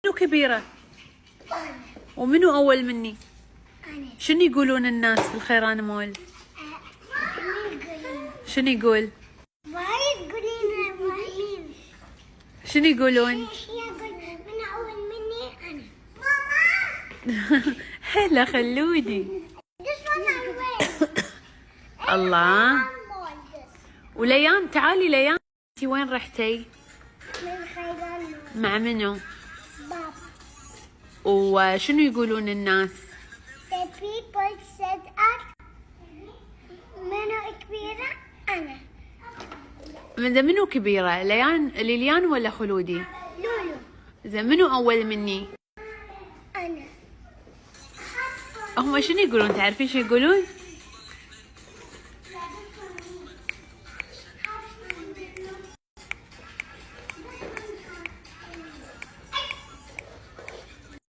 منو كبيرة؟ ومنو أول مني؟ أنا. شنو يقولون الناس في الخيران مول؟ شنو يقول؟ وايد يقولون وايد. شنو يقولون؟ يقول من أول مني أنا. هلا خلودي. This one I win. الله. I won this. وليان تعالي ليان، انتي وين رحتي؟ من خيران مع منو؟ بابا. وشنو يقولون الناس؟ The people said us. منو كبيرة؟ أنا. إذا منو كبيرة؟ ليليان ولا خلودي؟ لولو. إذا منو أول مني؟ أنا. هم شنو يقولون؟ تعرفين شو يقولون؟